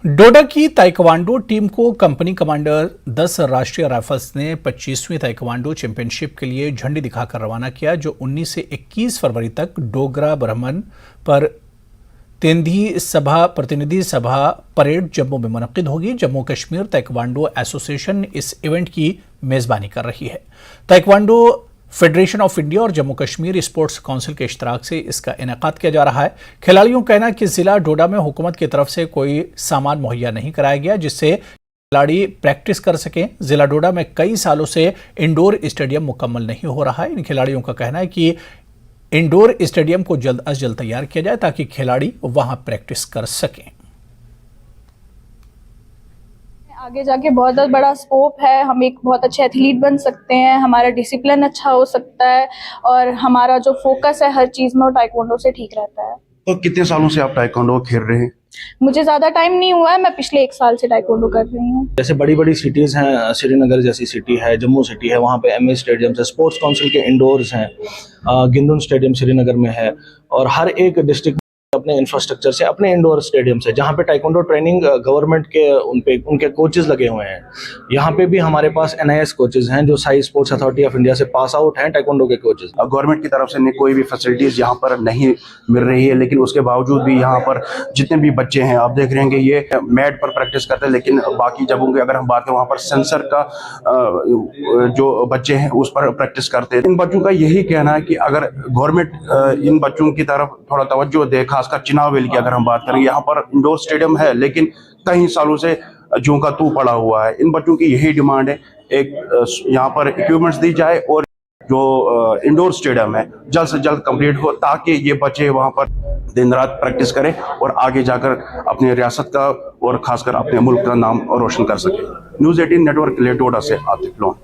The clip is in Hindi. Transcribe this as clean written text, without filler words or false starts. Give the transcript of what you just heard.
डोडा की ताइक्वांडो टीम को कंपनी कमांडर 10 राष्ट्रीय राइफल्स ने 25वीं ताइक्वांडो चैंपियनशिप के लिए झंडी दिखाकर रवाना किया, जो 19 से 21 फरवरी तक डोगरा ब्राह्मण पर प्रतिनिधि सभा परेड जम्मू में मुनक्किद होगी। जम्मू कश्मीर ताइक्वांडो एसोसिएशन इस इवेंट की मेजबानी कर रही है। ताइक्वांडो फेडरेशन ऑफ इंडिया और जम्मू कश्मीर स्पोर्ट्स काउंसिल के इश्तराक से इसका इनेकाद किया जा रहा है। खिलाड़ियों का कहना है कि जिला डोडा में हुकूमत की तरफ से कोई सामान मुहैया नहीं कराया गया जिससे खिलाड़ी प्रैक्टिस कर सकें। जिला डोडा में कई सालों से इंडोर स्टेडियम मुकम्मल नहीं हो रहा है। इन खिलाड़ियों का कहना है कि इंडोर स्टेडियम को जल्द अज जल्द तैयार किया जाए ताकि खिलाड़ी वहां प्रैक्टिस कर सकें। आगे जाके बहुत बड़ा स्कोप है, हम एक बहुत अच्छे एथलीट बन सकते हैं, हमारा डिसिप्लिन अच्छा हो सकता है और हमारा जो फोकस है हर चीज़ में वो ताइक्वांडो से ठीक रहता है। तो कितने सालों से आप ताइक्वांडो खेल रहे हैं? मुझे ज़्यादा टाइम नहीं हुआ है, मैं पिछले 1 साल से ताइक्वांडो कर रही हूँ। जैसे बड़ी बड़ी सिटीज़ हैं, श्रीनगर जैसी सिटी है, जम्मू सिटी है, वहाँ पे एमए स्टेडियम है, स्पोर्ट्स काउंसिल के इंडोर्स हैं, गिंदुन स्टेडियम श्रीनगर में है और हर एक डिस्ट्रिक्ट अपने इंफ्रास्ट्रक्चर से, अपने इंडोर स्टेडियम से, जहाँ पे ताइक्वांडो ट्रेनिंग गवर्नमेंट के उनके कोचेज लगे हुए हैं। यहाँ पे भी हमारे पास एनआईएस कोचेज हैं जो Sai sports authority of India से पास आउट हैं ताइक्वांडो के कोचेज। गवर्नमेंट की तरफ से कोई भी फैसिलिटीज यहाँ पर नहीं मिल रही है, लेकिन उसके बावजूद भी यहाँ पर जितने भी बच्चे हैं आप देख रहे हैं कि ये मैट पर प्रैक्टिस करते हैं, लेकिन बाकी जगहों की अगर हम बात करें वहाँ पर सेंसर का जो बच्चे हैं उस पर प्रैक्टिस करते हैं। इन बच्चों का यही कहना है कि अगर गवर्नमेंट इन बच्चों की तरफ थोड़ा तवज्जो दे, खासकर चिनावेल की अगर हम बात करें, यहाँ पर इंडोर स्टेडियम है लेकिन कई सालों से जूं का तू पड़ा हुआ है। इन बच्चों की यही डिमांड है, एक यहाँ पर इक्विपमेंट्स दी जाए और जो इंडोर स्टेडियम है जल्द से जल्द कंप्लीट हो ताकि ये बच्चे वहाँ पर दिन रात प्रैक्टिस करें और आगे जाकर अपनी रियासत का और खासकर अपने मुल्क का नाम रोशन कर सके। न्यूज़ 18 नेटवर्क के लिए डोडा से आतिफ लोन।